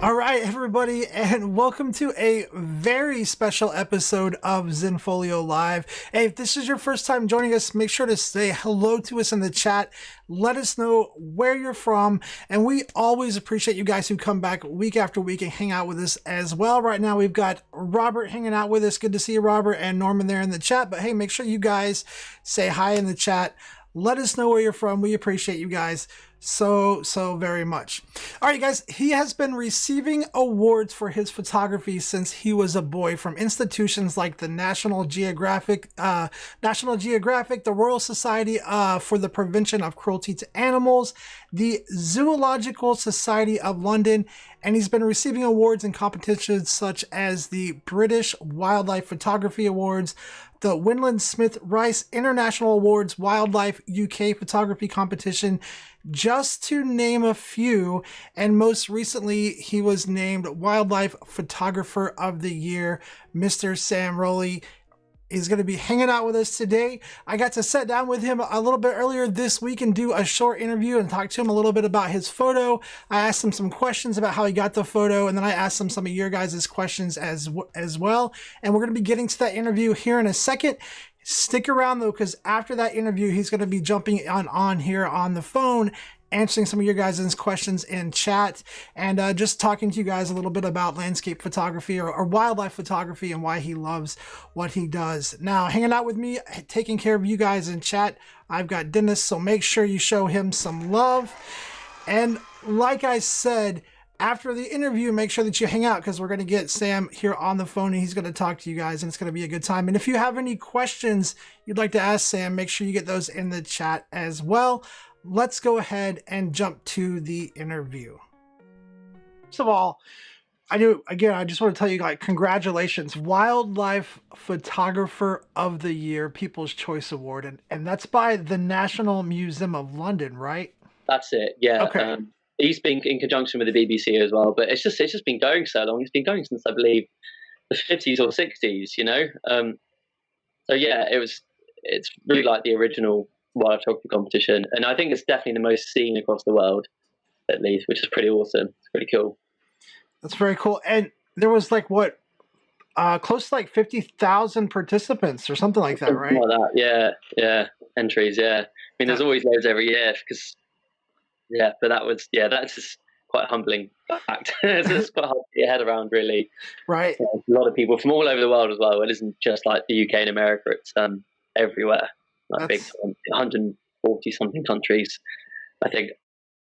All right, everybody, and welcome to a very special episode of Zenfolio Live. Hey, if this is your first time joining us, make sure to say hello to us in the chat. Let us know where you're from, and we always appreciate you guys who come back week after week and hang out with us as well. Right now, we've got Robert hanging out with us. Good to see you, Robert, and Norman there in the chat. But hey, make sure you guys say hi in the chat. Let us know where you're from. We appreciate you guys so very much. All right, guys, he has been receiving awards for his photography since he was a boy from institutions like the National Geographic, the Royal Society for the Prevention of Cruelty to Animals, the Zoological Society of London, and he's been receiving awards in competitions such as the British Wildlife Photography Awards, the Winland Smith Rice International Awards Wildlife UK Photography Competition, just to name a few. And most recently, he was named Wildlife Photographer of the Year. Mr. Sam Rowley is going to be hanging out with us today. I got to sit down with him a little bit earlier this week and do a short interview and talk to him a little bit about his photo. I asked him some questions about how he got the photo, and then I asked him some of your guys' questions as well. And we're going to be getting to that interview here in a second. Stick around though, because after that interview, he's going to be jumping on here on the phone, answering some of your guys' questions in chat, and just talking to you guys a little bit about landscape photography or wildlife photography and why he loves what he does. Now, hanging out with me, taking care of you guys in chat, I've got Dennis, so make sure you show him some love. And like I said, after the interview, make sure that you hang out, because we're going to get Sam here on the phone and he's going to talk to you guys, and it's going to be a good time. And if you have any questions you'd like to ask Sam, make sure you get those in the chat as well. Let's go ahead and jump to the interview. First of all, I just want to tell you, like, congratulations, Wildlife Photographer of the Year, People's Choice Award, and that's by the National Museum of London, right? That's it, yeah. Okay. He's been in conjunction with the BBC as well, but it's just been going so long. It's been going since, I believe, the 50s or 60s, you know. So yeah, it's really like the original wildlife photography competition, and I think it's definitely the most seen across the world, at least, which is pretty awesome. It's pretty cool. That's very cool. And there was like what, close to like 50,000 participants or something like that, right? Like that, yeah, entries, yeah. I mean, there's always loads every year because. Yeah, but that's just quite a humbling fact. It's quite hard to get your head around, really. Right. A lot of people from all over the world as well. It isn't just like the UK and America. It's everywhere. Like big 140 something countries, I think.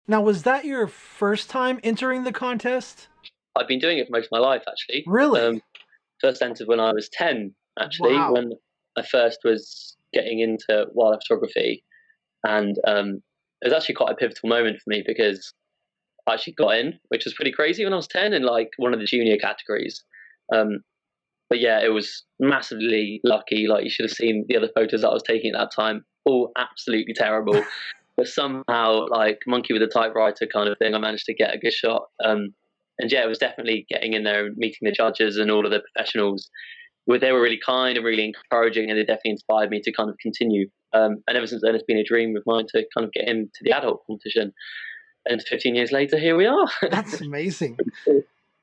Now, was that your first time entering the contest? I've been doing it for most of my life, actually. Really? First entered when I was 10, actually, wow. When I first was getting into wildlife photography, and it was actually quite a pivotal moment for me because I actually got in, which was pretty crazy when I was 10 in like one of the junior categories. But yeah, it was massively lucky. Like, you should have seen the other photos that I was taking at that time, all absolutely terrible. But somehow, like monkey with a typewriter kind of thing, I managed to get a good shot. And yeah, it was definitely getting in there and meeting the judges and all of the professionals. They were really kind and really encouraging, and they definitely inspired me to kind of continue. And ever since then, it's been a dream of mine to kind of get into the adult competition. And 15 years later, here we are. That's amazing.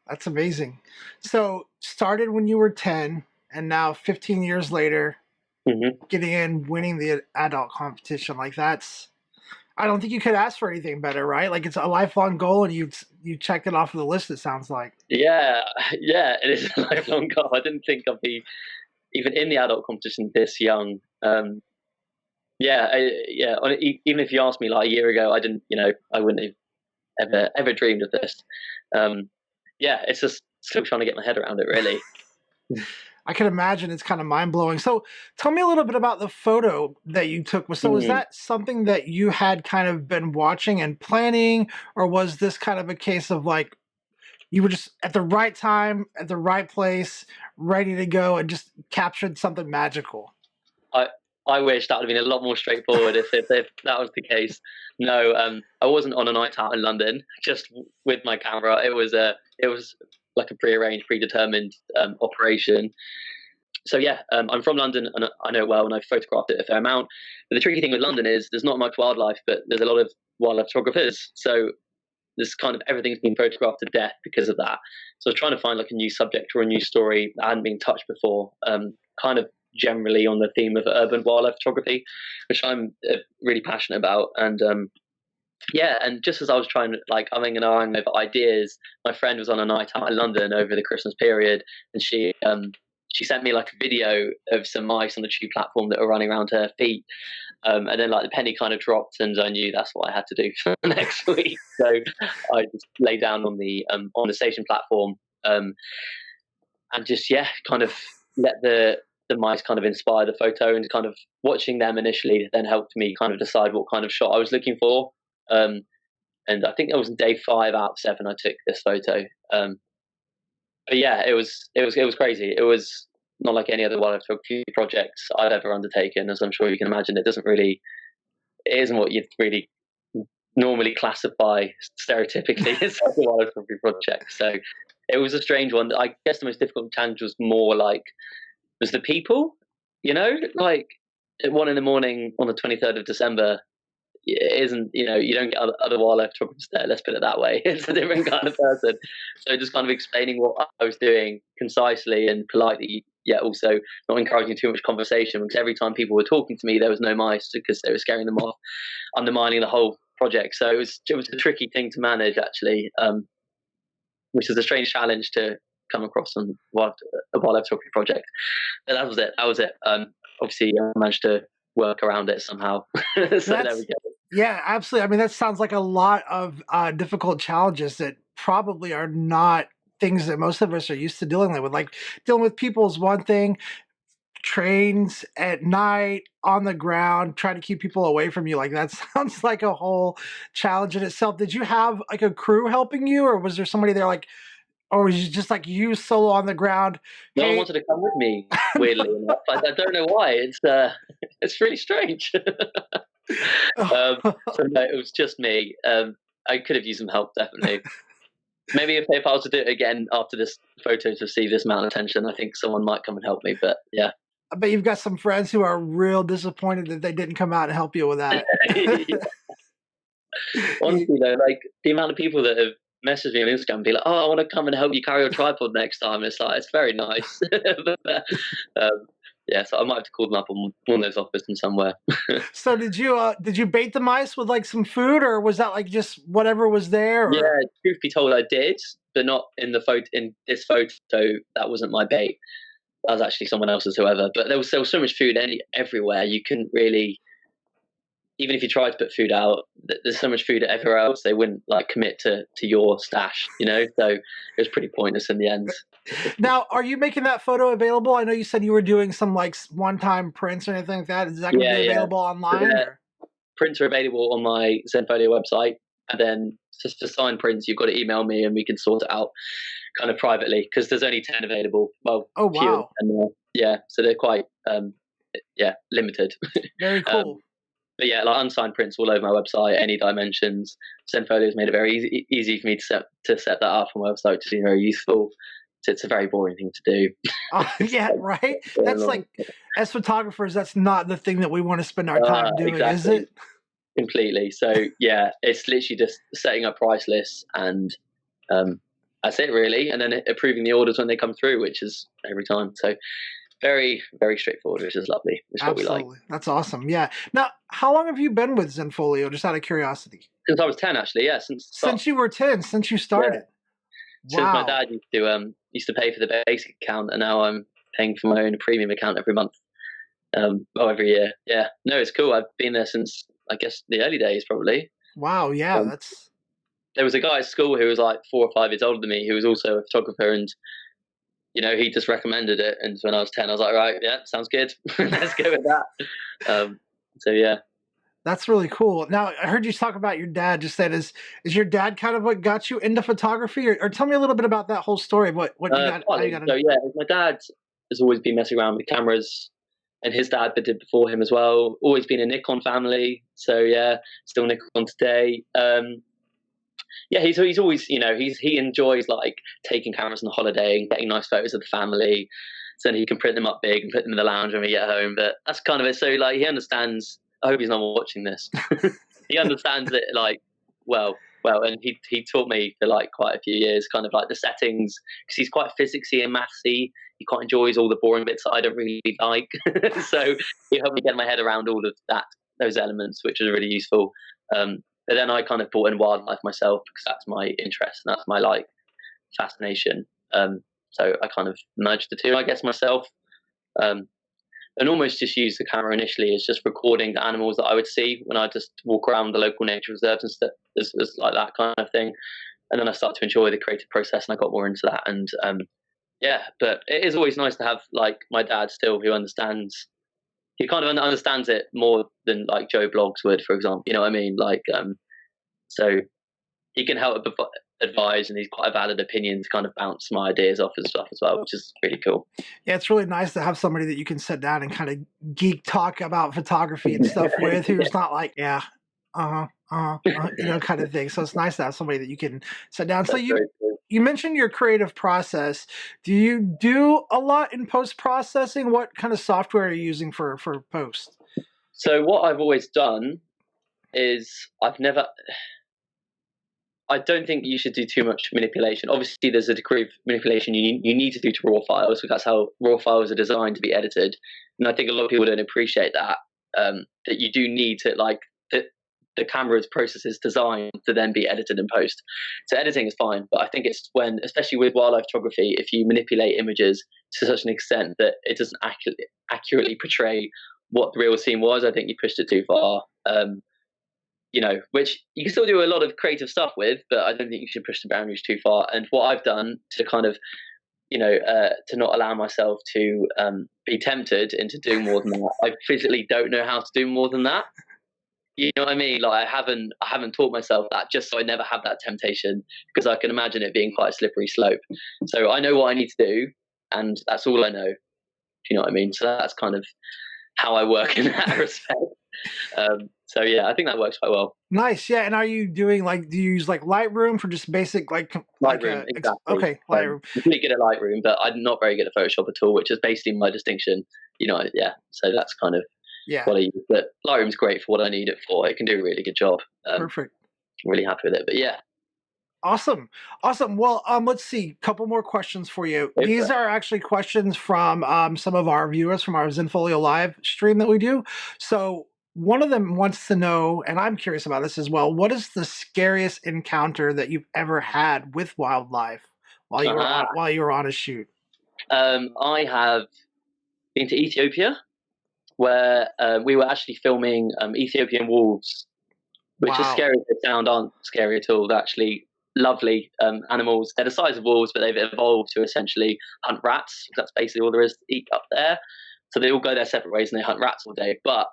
That's amazing. So, started when you were 10, and now 15 years later, getting in, winning the adult competition. Like, I don't think you could ask for anything better, right? Like, it's a lifelong goal, and you checked it off of the list, it sounds like. Yeah, it is a lifelong goal. I didn't think I'd be even in the adult competition this young. Even if you asked me like a year ago, I wouldn't have ever dreamed of this. It's just still trying to get my head around it, really. I can imagine it's kind of mind-blowing. So tell me a little bit about the photo that you took. So was that something that you had kind of been watching and planning, or was this kind of a case of like you were just at the right time, at the right place, ready to go, and just captured something magical? I wish that would have been a lot more straightforward if that was the case. No, I wasn't on a night out in London just with my camera. It was like a prearranged, predetermined operation. So yeah, I'm from London and I know it well, and I've photographed it a fair amount. But the tricky thing with London is there's not much wildlife, but there's a lot of wildlife photographers. So there's kind of everything's been photographed to death because of that. So I was trying to find like a new subject or a new story that hadn't been touched before, kind of generally on the theme of urban wildlife photography, which I'm really passionate about. And and just as I was trying to like umming and ahhing over ideas, my friend was on a night out in London over the Christmas period, and she sent me like a video of some mice on the tube platform that were running around her feet. And then like the penny kind of dropped, and I knew that's what I had to do for next week. So I just lay down on the station platform, and just kind of let the mice kind of inspire the photo, and kind of watching them initially then helped me kind of decide what kind of shot I was looking for. And I think it was day 5 out of 7 I took this photo. But yeah, it was crazy. It was not like any other wildlife photography projects I'd ever undertaken, as I'm sure you can imagine. It isn't what you'd really normally classify stereotypically as a wildlife photography project. So it was a strange one. I guess the most difficult challenge was more like, was the people, like at 1 a.m. on the 23rd of December, it isn't, you don't get other wildlife photographers there, let's put it that way. It's a different kind of person. So just kind of explaining what I was doing concisely and politely, yet also not encouraging too much conversation, because every time people were talking to me, there was no mice because they were scaring them off, undermining the whole project. So it was a tricky thing to manage, actually, which is a strange challenge to come across on a wildlife photography project. But that was it. Obviously, I managed to work around it somehow. So there we go. Yeah, absolutely. I mean, that sounds like a lot of difficult challenges that probably are not things that most of us are used to dealing with. Like, dealing with people is one thing. Trains at night, on the ground, trying to keep people away from you, like that sounds like a whole challenge in itself. Did you have like a crew helping you, or was there somebody there, like, or was you just like you solo on the ground? No one wanted to come with me, weirdly enough. I don't know why. It's really strange. So no, it was just me. I could have used some help, definitely. Maybe if I was to do it again after this photo to receive this amount of attention, I think someone might come and help me. But yeah. I bet you've got some friends who are real disappointed that they didn't come out and help you with that. Honestly, though, like the amount of people that have messaged me on Instagram and be like, "Oh, I want to come and help you carry your tripod next time." It's like, it's very nice. So I might have to call them up on one of those offices somewhere. So did you bait the mice with like some food, or was that like just whatever was there? Or? Yeah, truth be told, I did, but not in the photo. In this photo, that wasn't my bait. That was actually someone else's, whoever. But there was so much food everywhere. You couldn't really, even if you tried to put food out, there's so much food everywhere else. They wouldn't like commit to your stash, So it was pretty pointless in the end. Now, are you making that photo available? I know you said you were doing some like one-time prints or anything like that. Is that going to be available online? Prints are available on my Zenfolio website, and then just for signed prints, you've got to email me and we can sort it out kind of privately, because there's only 10 available. Well, oh wow, so they're quite limited. Very cool. But yeah, like unsigned prints all over my website, any dimensions. Zenfolio has made it very easy for me to set that up on my website, which is very useful. It's a very boring thing to do. Yeah, right. That's like, as photographers, that's not the thing that we want to spend our time doing, exactly. Is it? Completely. So yeah, it's literally just setting up price lists, and that's it really, and then approving the orders when they come through, which is every time. So very, very straightforward, which is lovely. Which is what we like. That's awesome. Yeah. Now, how long have you been with Zenfolio? Just out of curiosity. Since I was 10, actually. Yeah. Since you were 10, since you started. Yeah. Wow. Since my dad used to pay for the basic account, and now I'm paying for my own premium account every month. Every year. Yeah. No, it's cool. I've been there since, I guess, the early days, probably. Wow. Yeah. There was a guy at school who was like 4 or 5 years older than me, who was also a photographer, and he just recommended it. And when I was 10, I was like, right, yeah, sounds good. Let's go with that. So yeah. That's really cool. Now, I heard you talk about your dad. Just that is your dad kind of what got you into photography, or tell me a little bit about that whole story. What you got? How you got so yeah, my dad has always been messing around with cameras, and his dad did before him as well. Always been a Nikon family, so yeah, still Nikon today. Yeah, he's always, he enjoys like taking cameras on holiday and getting nice photos of the family, so he can print them up big and put them in the lounge when we get home. But that's kind of it. So like, he understands. I hope he's not watching this. He understands it like well. well, and he taught me for like quite a few years, kind of like the settings, because he's quite physicsy and mathsy. He quite enjoys all the boring bits that I don't really like. So he helped me get my head around all of those elements, which was really useful. But then I kind of brought in wildlife myself because that's my interest and that's my like fascination. So I kind of merged the two, I guess, myself. And almost just used the camera initially as just recording the animals that I would see when I just walk around the local nature reserves and stuff, as like that kind of thing. And then I started to enjoy the creative process, and I got more into that. And yeah, but it is always nice to have like my dad still, who understands. He kind of understands it more than like Joe Blogs would, for example. You know what I mean? Like, so he can help advise, and he's quite a valid opinion to kind of bounce my ideas off and stuff as well, which is really cool. Yeah, it's really nice to have somebody that you can sit down and kind of geek talk about photography and stuff with, who's not like, yeah, kind of thing. So it's nice to have somebody that you can sit down. So you mentioned your creative process. Do you do a lot in post processing? What kind of software are you using for post? So what I've always done is I don't think you should do too much manipulation. Obviously, there's a degree of manipulation you need to do to raw files, because that's how raw files are designed to be edited. And I think a lot of people don't appreciate that, that you do need to, like, the camera's process is designed to then be edited in post. So editing is fine, but I think it's when, especially with wildlife photography, if you manipulate images to such an extent that it doesn't accurately portray what the real scene was, I think you pushed it too far. Which you can still do a lot of creative stuff with, but I don't think you should push the boundaries too far. And what I've done to kind of, to not allow myself to be tempted into doing more than that, I physically don't know how to do more than that. You know what I mean? Like I haven't taught myself that, just so I never have that temptation, because I can imagine it being quite a slippery slope. So I know what I need to do, and that's all I know. Do you know what I mean? So that's kind of how I work in that respect. So yeah, I think that works quite well. Nice, yeah. And are you doing do you use like Lightroom for just basic Lightroom? Exactly. Okay, Lightroom. I'm pretty good at Lightroom, but I'm not very good at Photoshop at all, which is basically my distinction. Yeah. So that's kind of what I use. But Lightroom's great for what I need it for. It can do a really good job. Perfect. I'm really happy with it. But yeah. Awesome. Well, let's see. A couple more questions for you. These are actually questions from some of our viewers from our ZenfolioLive stream that we do. So one of them wants to know, and I'm curious about this as well, what is the scariest encounter that you've ever had with wildlife while you were on a shoot? I have been to Ethiopia, where we were actually filming Ethiopian wolves, which is scary as they sound, aren't scary at all. They're actually lovely animals. They're the size of wolves, but they've evolved to essentially hunt rats. That's basically all there is to eat up there. So they all go their separate ways and they hunt rats all day. But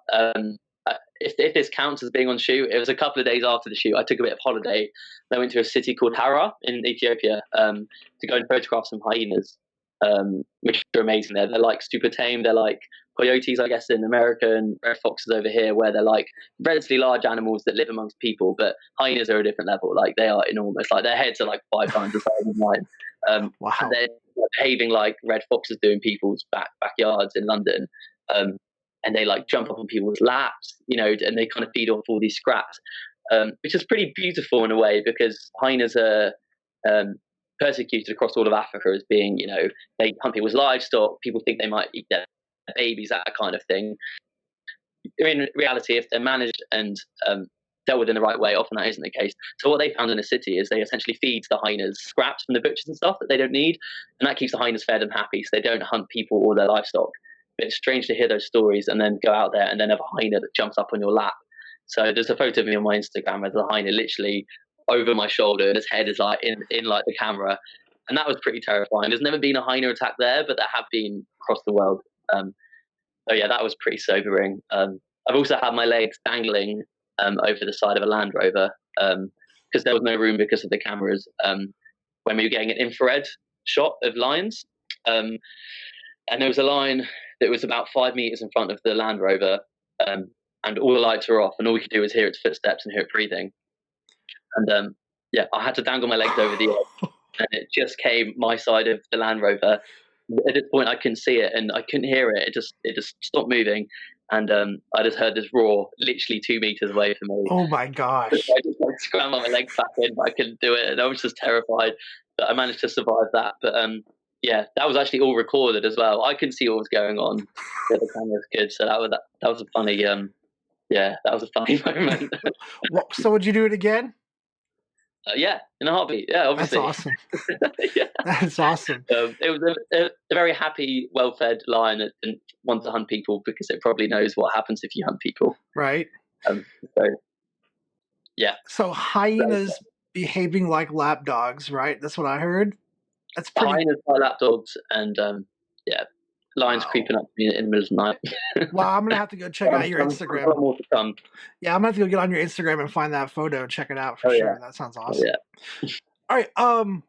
if this counts as being on shoot, it was a couple of days after the shoot. I took a bit of holiday. I went to a city called Hara in Ethiopia to go and photograph some hyenas, which are amazing there. They're like super tame. They're like coyotes, I guess, in America, and red foxes over here, where they're like relatively large animals that live amongst people. But hyenas are a different level. Like they are enormous. Like their heads are like 5 times the size of mine. And they're behaving like red foxes do in people's backyards in London. And they like jump up on people's laps, and they kind of feed off all these scraps, which is pretty beautiful in a way, because hyenas are persecuted across all of Africa as being, they hunt people's livestock. People think they might eat their babies, that kind of thing. In reality, if they're managed and dealt with in the right way, often that isn't the case. So what they found in the city is they essentially feed the hyenas scraps from the butchers and stuff that they don't need, and that keeps the hyenas fed and happy, so they don't hunt people or their livestock. But it's strange to hear those stories and then go out there and then have a hyena that jumps up on your lap. So there's a photo of me on my Instagram where the hyena literally over my shoulder and his head is like in like the camera, and that was pretty terrifying. There's never been a hyena attack there, but there have been across the world. So yeah, that was pretty sobering. I've also had my legs dangling over the side of a Land Rover because there was no room because of the cameras when we were getting an infrared shot of lions. And there was a line that was about 5 meters in front of the Land Rover, and all the lights were off, and all we could do was hear its footsteps and hear it breathing. And I had to dangle my legs over the edge, and it just came my side of the Land Rover. At this point, I couldn't see it and I couldn't hear it. It just stopped moving, and I just heard this roar literally 2 meters away from me. Oh my gosh. I just like scrambled my legs back in, but I couldn't do it, and I was just terrified. But I managed to survive that. But yeah, that was actually all recorded as well. I couldn't see what was going on, but the camera was good, so that was a funny yeah, that was a funny moment. So would you do it again? Yeah, in a heartbeat. Yeah, obviously. That's awesome. Yeah. That's awesome. It was a very happy, well-fed lion that didn't want to hunt people because it probably knows what happens if you hunt people. Right. So, yeah. So hyenas behaving like lap dogs, right? That's what I heard. That's pretty. Hyenas are lap dogs, and yeah, lions creeping up to me in the middle of the night. Well, I'm gonna have to go check out your Instagram. More to come. Yeah, I'm gonna have to go get on your Instagram and find that photo. Check it out for sure. Yeah. That sounds awesome. Yeah. All right.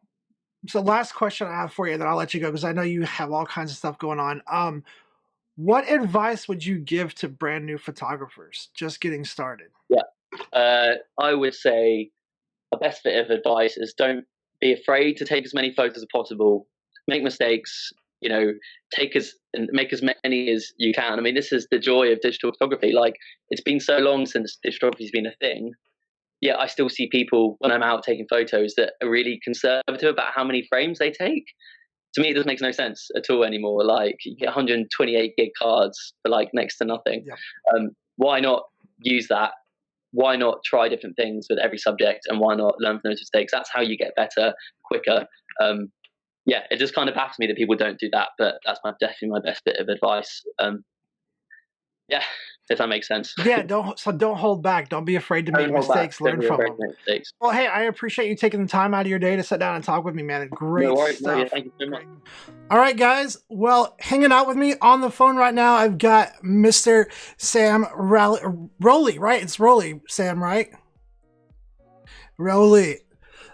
So last question I have for you, then I'll let you go because I know you have all kinds of stuff going on. What advice would you give to brand new photographers just getting started? Yeah, I would say the best bit of advice is don't be afraid to take as many photos as possible. Make mistakes, make as many as you can. I mean, this is the joy of digital photography. Like, it's been so long since digital photography's been a thing. Yeah, I still see people when I'm out taking photos that are really conservative about how many frames they take. To me, it doesn't make no sense at all anymore. Like, you get 128 gig cards for like next to nothing. Yeah. Why not use that? Why not try different things with every subject, and why not learn from those mistakes? That's how you get better, quicker. Yeah, it just kind of baffles me that people don't do that, but that's definitely my best bit of advice. Yeah, if that makes sense. Yeah, don't hold back. Don't be afraid to make mistakes. Learn from them. Well, hey, I appreciate you taking the time out of your day to sit down and talk with me, man. Great stuff. Yeah, thank you so much. All right, guys. Well, hanging out with me on the phone right now, I've got Mr. Sam Rowley, right? It's Rowley, Sam, right? Rowley.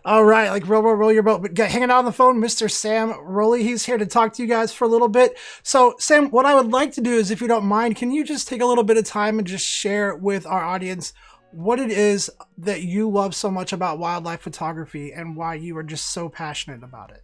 All right, like roll your boat. But hanging out on the phone, Mr. Sam Rowley. He's here to talk to you guys for a little bit. So, Sam, what I would like to do is, if you don't mind, can you just take a little bit of time and just share with our audience what it is that you love so much about wildlife photography and why you are just so passionate about it?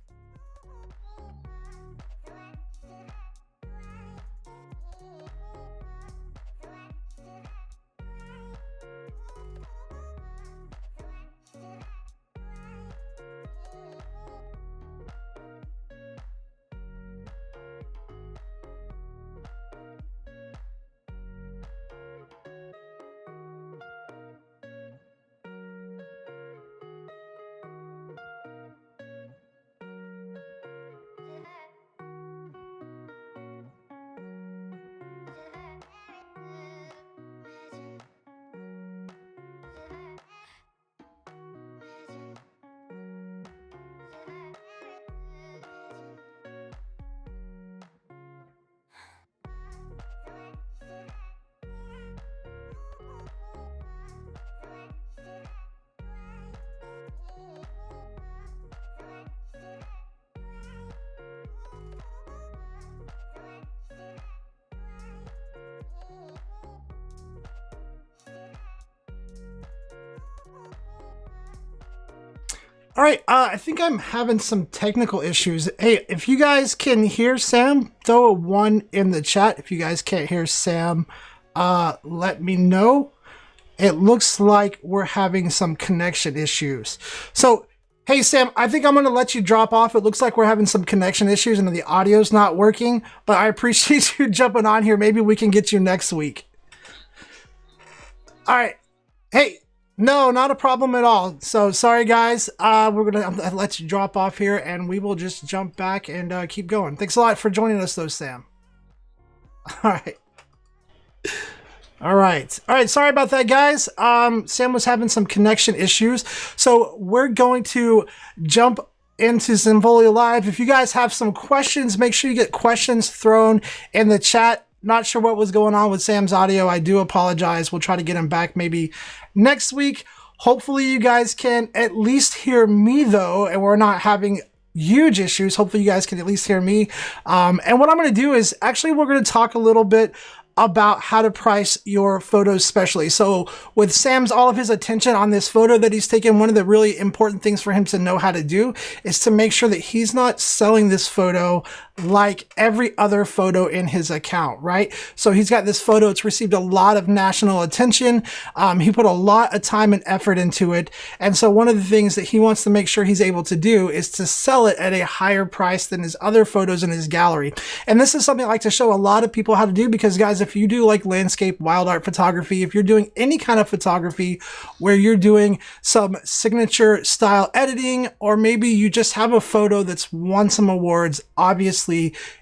All right, I think I'm having some technical issues. Hey, if you guys can hear Sam, throw a 1 in the chat. If you guys can't hear Sam, let me know. It looks like we're having some connection issues. So, hey, Sam, I think I'm going to let you drop off. It looks like we're having some connection issues and the audio's not working, but I appreciate you jumping on here. Maybe we can get you next week. All right. Hey. No, not a problem at all. So sorry, guys. We're gonna let you drop off here, and we will just jump back and keep going. Thanks a lot for joining us, though, Sam. All right. All right. Sorry about that, guys. Sam was having some connection issues, so we're going to jump into ZenfolioLive. If you guys have some questions, make sure you get questions thrown in the chat. Not sure what was going on with Sam's audio. I do apologize. We'll try to get him back maybe next week. Hopefully you guys can at least hear me, though, and we're not having huge issues. Hopefully you guys can at least hear me. And what I'm going to do is actually we're going to talk a little bit about how to price your photos specially. So with Sam's all of his attention on this photo that he's taken, one of the really important things for him to know how to do is to make sure that he's not selling this photo like every other photo in his account, right? So he's got this photo, it's received a lot of national attention. He put a lot of time and effort into it. And so one of the things that he wants to make sure he's able to do is to sell it at a higher price than his other photos in his gallery. And this is something I like to show a lot of people how to do, because guys, if you do like landscape, wild art photography, if you're doing any kind of photography where you're doing some signature style editing, or maybe you just have a photo that's won some awards, obviously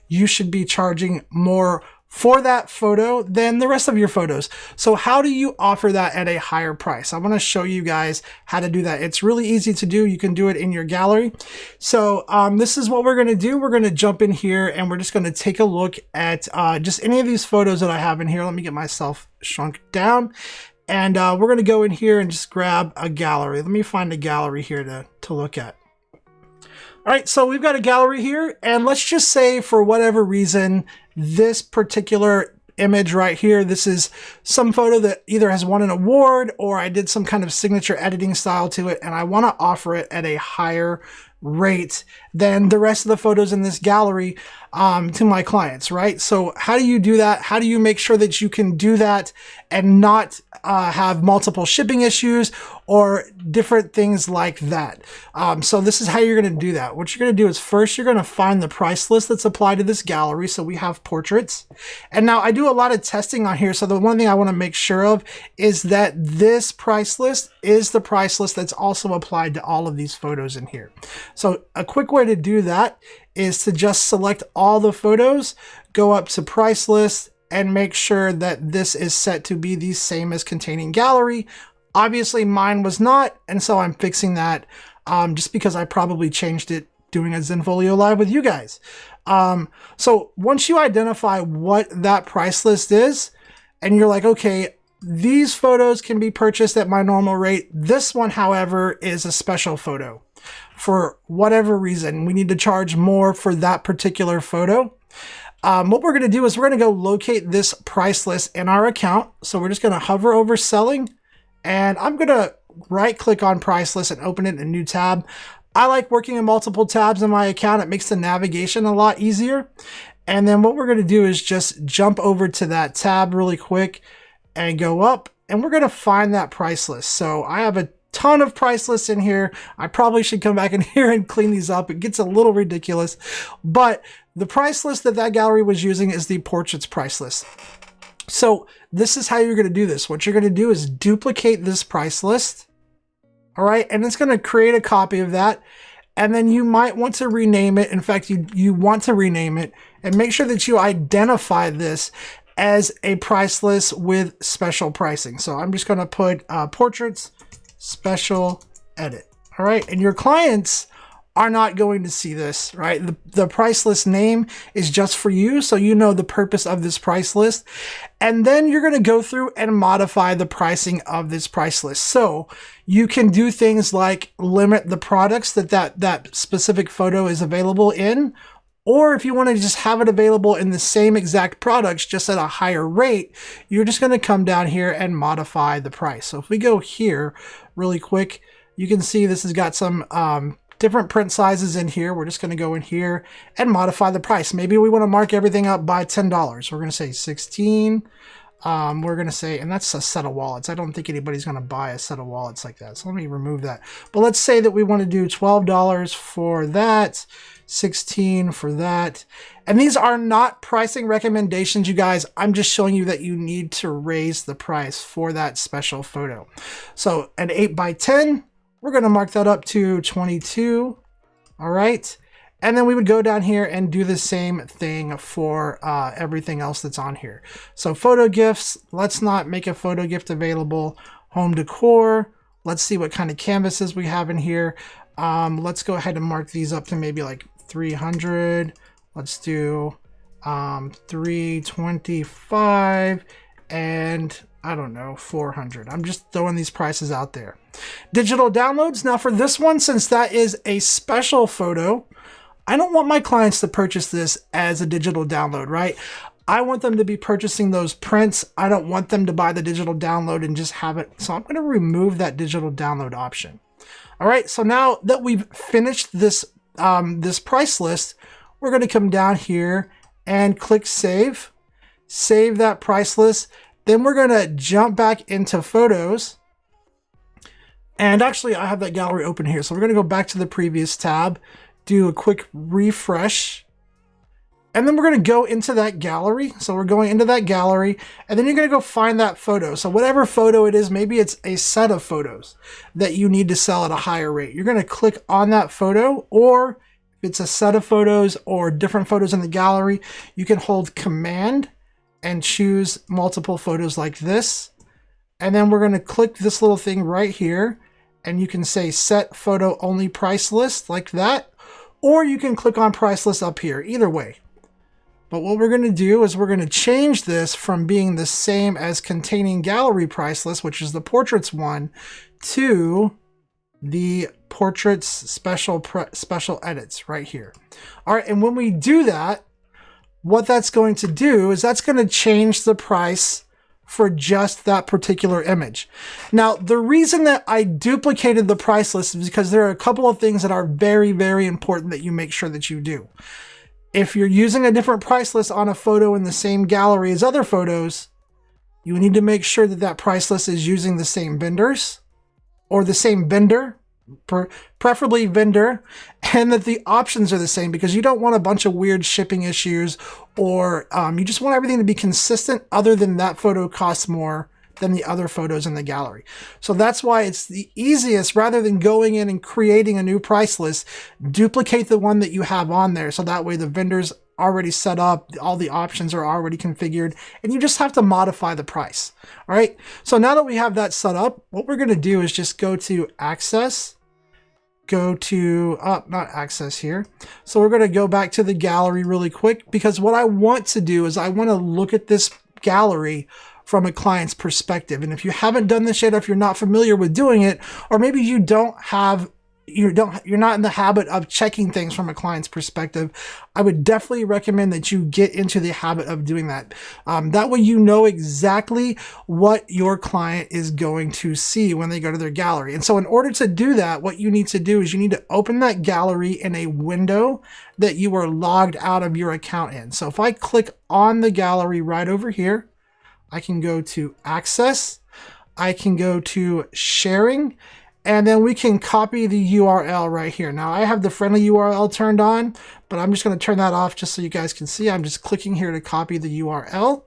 you should be charging more for that photo than the rest of your photos. So how do you offer that at a higher price? I want to show you guys how to do that. It's really easy to do. You can do it in your gallery. So this is what we're going to do. We're going to jump in here and we're just going to take a look at just any of these photos that I have in here. Let me get myself shrunk down. And we're going to go in here and just grab a gallery. Let me find a gallery here to look at. All right, so we've got a gallery here, and let's just say for whatever reason, this particular image right here, this is some photo that either has won an award or I did some kind of signature editing style to it, and I want to offer it at a higher rate than the rest of the photos in this gallery to my clients, right? So how do you do that? How do you make sure that you can do that and not have multiple shipping issues or different things like that? So this is how you're going to do that. What you're going to do is first you're going to find the price list that's applied to this gallery. So we have portraits. And now I do a lot of testing on here. So the one thing I want to make sure of is that this price list is the price list that's also applied to all of these photos in here. So a quick way to do that is to just select all the photos, go up to price list, and make sure that this is set to be the same as containing gallery. Obviously mine was not, and so I'm fixing that just because I probably changed it doing a Zenfolio Live with you guys. So once you identify what that price list is, and you're like, okay, these photos can be purchased at my normal rate. This one, however, is a special photo. For whatever reason, we need to charge more for that particular photo. What we're going to do is we're going to go locate this price list in our account. So we're just going to hover over selling, and I'm going to right click on price list and open it in a new tab. I like working in multiple tabs in my account. It makes the navigation a lot easier. And then what we're going to do is just jump over to that tab really quick and go up, and we're going to find that price list. So I have a ton of price lists in here. I probably should come back in here and clean these up. It gets a little ridiculous, but the price list that gallery was using is the portraits price list. So this is how you're going to do this. What you're going to do is duplicate this price list. All right. And it's going to create a copy of that. And then you might want to rename it. In fact, you want to rename it and make sure that you identify this as a price list with special pricing. So I'm just going to put portraits special edit. All right. And your clients are not going to see this, right? The price list name is just for you. So you know the purpose of this price list. And then you're going to go through and modify the pricing of this price list. So you can do things like limit the products that specific photo is available in. Or if you want to just have it available in the same exact products, just at a higher rate, you're just going to come down here and modify the price. So if we go here really quick, you can see this has got some different print sizes in here. We're just going to go in here and modify the price. Maybe we want to mark everything up by $10. We're going to say 16. We're going to say, and that's a set of wallets. I don't think anybody's going to buy a set of wallets like that. So let me remove that. But let's say that we want to do $12 for that, 16 for that. And these are not pricing recommendations, you guys. I'm just showing you that you need to raise the price for that special photo. So an 8x10, we're going to mark that up to 22. All right. And then we would go down here and do the same thing for everything else that's on here. So photo gifts, let's not make a photo gift available. Home decor, let's see what kind of canvases we have in here. Let's go ahead and mark these up to maybe like 300. Let's do 325 and I don't know, 400. I'm just throwing these prices out there. Digital downloads. Now for this one, since that is a special photo, I don't want my clients to purchase this as a digital download, right? I want them to be purchasing those prints. I don't want them to buy the digital download and just have it. So I'm going to remove that digital download option. All right, so now that we've finished this, this price list, we're going to come down here and click save. Save that price list. Then we're going to jump back into photos. And actually, I have that gallery open here. So we're going to go back to the previous tab, do a quick refresh. And then we're going to go into that gallery. So we're going into that gallery, and then you're going to go find that photo. So whatever photo it is, maybe it's a set of photos that you need to sell at a higher rate. You're going to click on that photo, or if it's a set of photos or different photos in the gallery, you can hold Command and choose multiple photos like this. And then we're going to click this little thing right here, and you can say set photo only price list like that, or you can click on price list up here, either way. But what we're going to do is we're going to change this from being the same as containing gallery price list, which is the portraits one, to the portraits special edits right here. All right, and when we do that, what that's going to do is that's going to change the price for just that particular image. Now, the reason that I duplicated the price list is because there are a couple of things that are very, very important that you make sure that you do. If you're using a different price list on a photo in the same gallery as other photos, you need to make sure that that price list is using the same vendors or the same vendor, preferably vendor, and that the options are the same, because you don't want a bunch of weird shipping issues, or you just want everything to be consistent, other than that photo costs more than the other photos in the gallery. So that's why it's the easiest, rather than going in and creating a new price list, duplicate the one that you have on there. So that way the vendor's already set up, all the options are already configured, and you just have to modify the price. All right. So now that we have that set up, what we're going to do is just go to access, go to, not access here. So we're going to go back to the gallery really quick, because what I want to do is I want to look at this gallery from a client's perspective. And if you haven't done this yet, or if you're not familiar with doing it, or maybe you don't have, you're not in the habit of checking things from a client's perspective, I would definitely recommend that you get into the habit of doing that. That way you know exactly what your client is going to see when they go to their gallery. And so in order to do that, what you need to do is you need to open that gallery in a window that you are logged out of your account in. So if I click on the gallery right over here, I can go to access, I can go to sharing, and then we can copy the URL right here. Now I have the friendly URL turned on, but I'm just going to turn that off just so you guys can see. I'm just clicking here to copy the URL.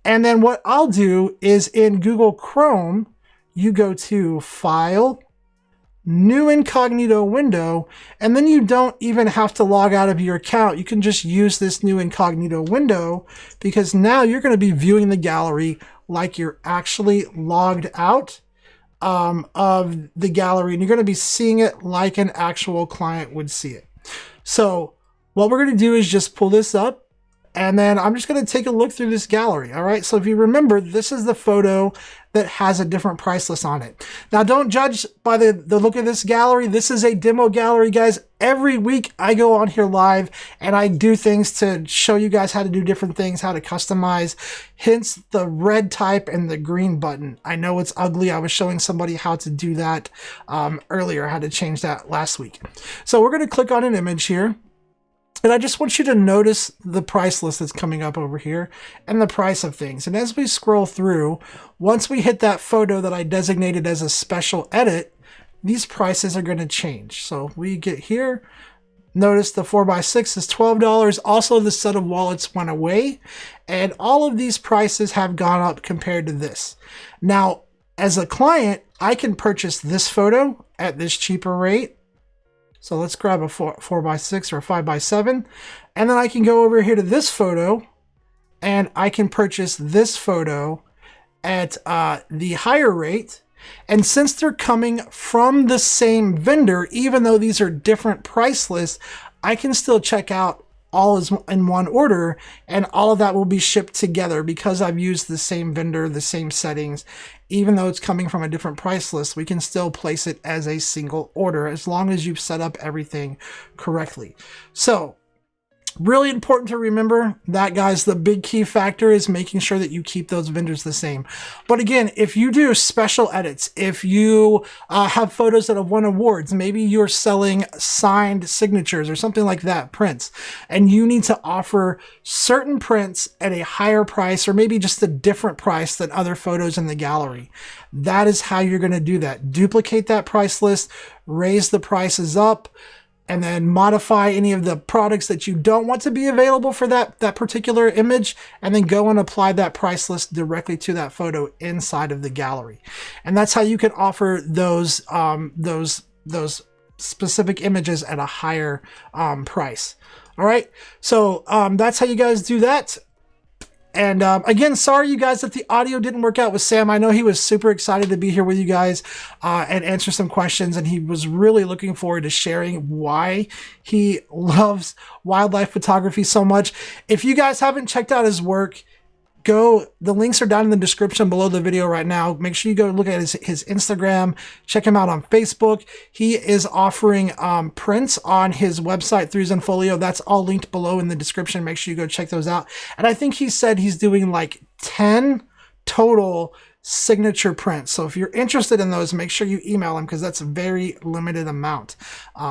And then what I'll do is in Google Chrome, you go to File, New Incognito Window, and then you don't even have to log out of your account. You can just use this new incognito window, because now you're going to be viewing the gallery like you're actually logged out of the gallery, and you're going to be seeing it like an actual client would see it. So what we're going to do is just pull this up, and then I'm just going to take a look through this gallery. All right. So if you remember, this is the photo that has a different price list on it. Now, don't judge by the look of this gallery. This is a demo gallery, guys. Every week I go on here live and I do things to show you guys how to do different things, how to customize, hence the red type and the green button. I know it's ugly. I was showing somebody how to do that earlier, how to change that last week. So we're going to click on an image here. And I just want you to notice the price list that's coming up over here and the price of things. And as we scroll through, once we hit that photo that I designated as a special edit, these prices are going to change. So we get here, notice the 4x6 is $12. Also, the set of wallets went away, and all of these prices have gone up compared to this. Now, as a client, I can purchase this photo at this cheaper rate. So let's grab a 4x6 or a 5x7. And then I can go over here to this photo and I can purchase this photo at the higher rate. And since they're coming from the same vendor, even though these are different price lists, I can still check out all is in one order, and all of that will be shipped together because I've used the same vendor, the same settings. Even though it's coming from a different price list, we can still place it as a single order as long as you've set up everything correctly. So Really important to remember that, guys. The big key factor is making sure that you keep those vendors the same. But again, if you do special edits, if you have photos that have won awards, maybe you're selling signed signatures or something like that, prints, and you need to offer certain prints at a higher price or maybe just a different price than other photos in the gallery. That is how you're going to do that. Duplicate that price list, raise the prices up, and then modify any of the products that you don't want to be available for that particular image, and then go and apply that price list directly to that photo inside of the gallery. And that's how you can offer those specific images at a higher price. All right, so that's how you guys do that. And again, sorry you guys that the audio didn't work out with Sam. I know he was super excited to be here with you guys and answer some questions, and he was really looking forward to sharing why he loves wildlife photography so much. If you guys haven't checked out his work, the links are down in the description below the video right now. Make sure you go look at his Instagram, check him out on Facebook. He is offering prints on his website through Zenfolio. That's all linked below in the description. Make sure you go check those out. And I think he said he's doing like 10 total signature prints. So if you're interested in those, make sure you email him because that's a very limited amount.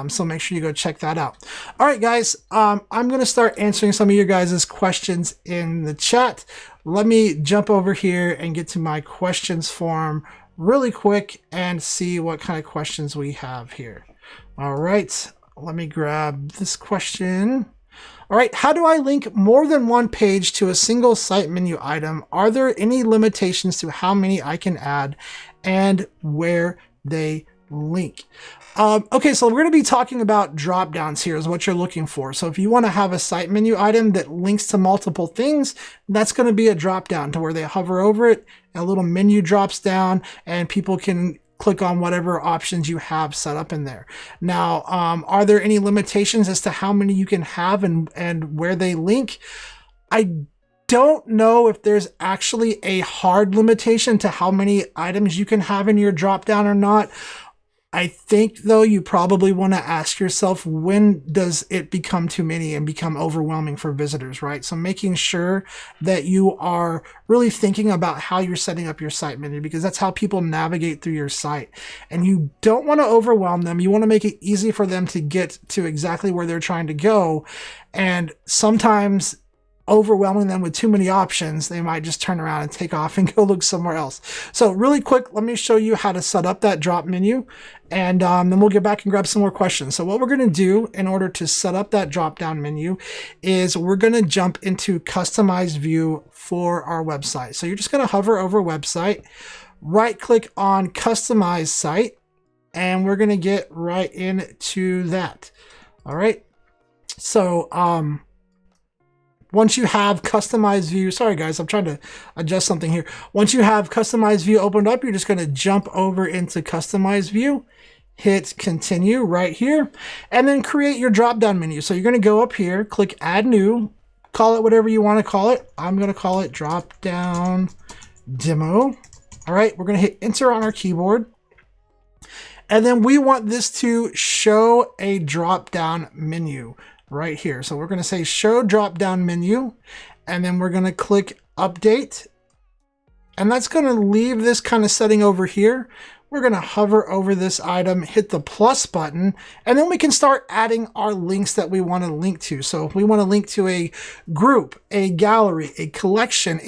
So make sure you go check that out. All right, guys, I'm going to start answering some of your guys' questions in the chat. Let me jump over here and get to my questions form really quick and see what kind of questions we have here. All right, let me grab this question. All right, how do I link more than one page to a single site menu item? Are there any limitations to how many I can add and where they link? Okay, so we're going to be talking about drop downs here is what you're looking for. So if you want to have a site menu item that links to multiple things, that's going to be a drop down to where they hover over it, a little menu drops down, and people can click on whatever options you have set up in there. Now, are there any limitations as to how many you can have and where they link? I don't know if there's actually a hard limitation to how many items you can have in your drop down or not. I think, though, you probably want to ask yourself, when does it become too many and become overwhelming for visitors, right? So making sure that you are really thinking about how you're setting up your site menu, because that's how people navigate through your site. And you don't want to overwhelm them. You want to make it easy for them to get to exactly where they're trying to go. And sometimes overwhelming them with too many options, they might just turn around and take off and go look somewhere else. So really quick, let me show you how to set up that drop menu, and then we'll get back and grab some more questions. So what we're going to do in order to set up that drop down menu is we're going to jump into customized view for our website. So you're just going to hover over website, right click on customize site, and we're going to get right into that. All right. So, once you have customized view, sorry guys, I'm trying to adjust something here. Once you have customized view opened up, you're just going to jump over into customized view, hit continue right here, and then create your drop down menu. So you're going to go up here, click add new, call it whatever you want to call it. I'm going to call it drop down demo. All right, we're going to hit enter on our keyboard. And then we want this to show a drop down menu right here. So we're going to say show drop down menu, and then we're going to click update, and that's going to leave this kind of setting over here. We're going to hover over this item, hit the plus button, and then we can start adding our links that we want to link to. So if we want to link to a group, a gallery, a collection,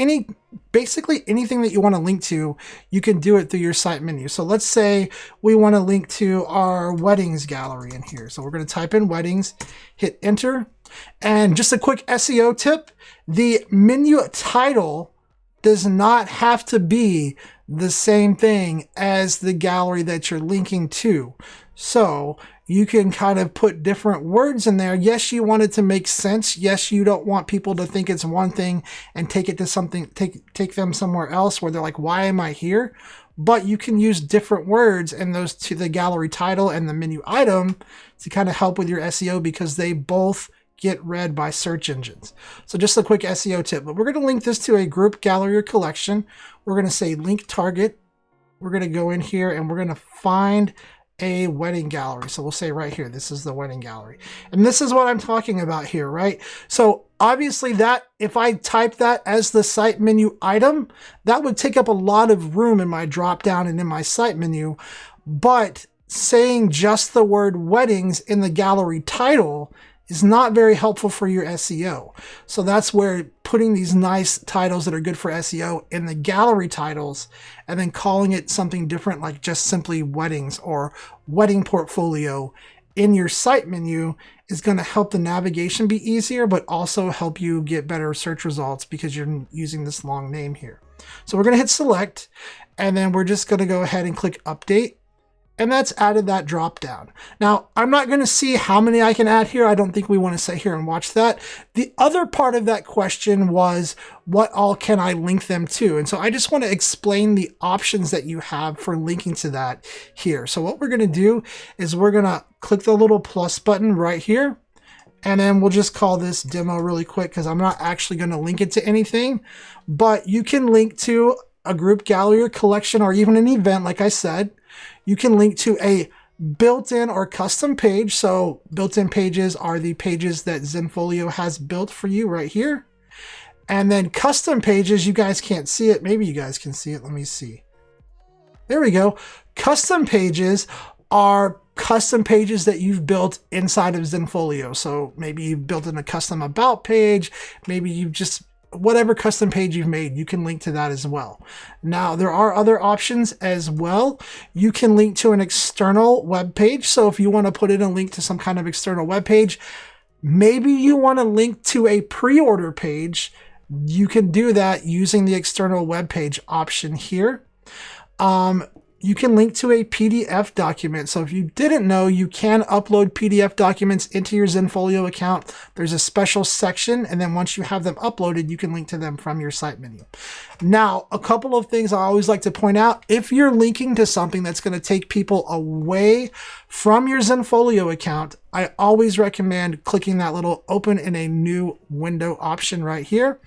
basically anything that you want to link to, you can do it through your site menu. So let's say we want to link to our weddings gallery in here. So we're going to type in weddings, hit enter. And just a quick SEO tip, the menu title does not have to be the same thing as the gallery that you're linking to. So you can kind of put different words in there. Yes, you want it to make sense. Yes, you don't want people to think it's one thing and take it to something, take them somewhere else where they're like, why am I here? But you can use different words in those to the gallery title and the menu item to kind of help with your SEO, because they both get read by search engines. So just a quick SEO tip, but we're going to link this to a group, gallery, or collection. We're going to say link target. We're going to go in here and we're going to find a wedding gallery. So we'll say right here, this is the wedding gallery. And this is what I'm talking about here, right? So obviously that, if I type that as the site menu item, that would take up a lot of room in my drop down and in my site menu. But saying just the word weddings in the gallery title is not very helpful for your SEO. So that's where putting these nice titles that are good for SEO in the gallery titles and then calling it something different, like just simply weddings or wedding portfolio in your site menu, is going to help the navigation be easier, but also help you get better search results because you're using this long name here. So we're going to hit select, and then we're just going to go ahead and click update. And that's added that drop down. Now, I'm not going to see how many I can add here. I don't think we want to sit here and watch that. The other part of that question was, what all can I link them to? And so I just want to explain the options that you have for linking to that here. So what we're going to do is we're going to click the little plus button right here. And then we'll just call this demo really quick because I'm not actually going to link it to anything. But you can link to a group, gallery, or collection, or even an event, like I said. You can link to a built-in or custom page. So built-in pages are the pages that Zenfolio has built for you right here. And then custom pages, you guys can't see it. Maybe you guys can see it. Let me see. There we go. Custom pages are custom pages that you've built inside of Zenfolio. So maybe you've built in a custom about page. Maybe you've just, whatever custom page you've made, you can link to that as well. Now, there are other options as well. You can link to an external web page. So if you want to put in a link to some kind of external web page, maybe you want to link to a pre-order page, you can do that using the external web page option here. You can link to a PDF document. So if you didn't know, you can upload PDF documents into your Zenfolio account. There's a special section, and then once you have them uploaded, you can link to them from your site menu. Now, a couple of things I always like to point out. If you're linking to something that's going to take people away from your Zenfolio account, I always recommend clicking that little open in a new window option right here.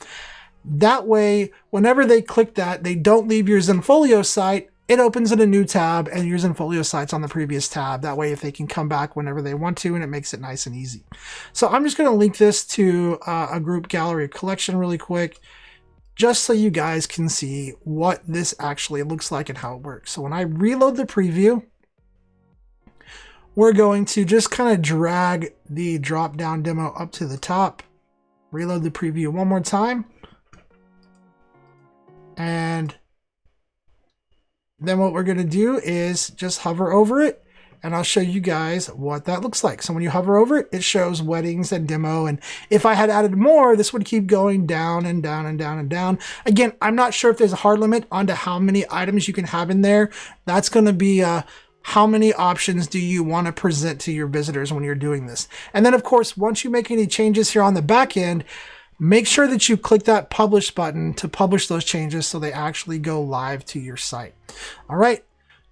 That way, whenever they click that, they don't leave your Zenfolio site. It opens in a new tab and your Zenfolio site's on the previous tab. That way, if they can come back whenever they want to, and it makes it nice and easy. So I'm just going to link this to a group, gallery, collection really quick, just so you guys can see what this actually looks like and how it works. So when I reload the preview, we're going to just kind of drag the drop-down demo up to the top, reload the preview one more time, and then what we're going to do is just hover over it, and I'll show you guys what that looks like. So when you hover over it, it shows weddings and demo. And if I had added more, this would keep going down and down and down and down. Again, I'm not sure if there's a hard limit onto how many items you can have in there. That's going to be how many options do you want to present to your visitors when you're doing this. And then, of course, once you make any changes here on the back end, make sure that you click that publish button to publish those changes so they actually go live to your site. All right.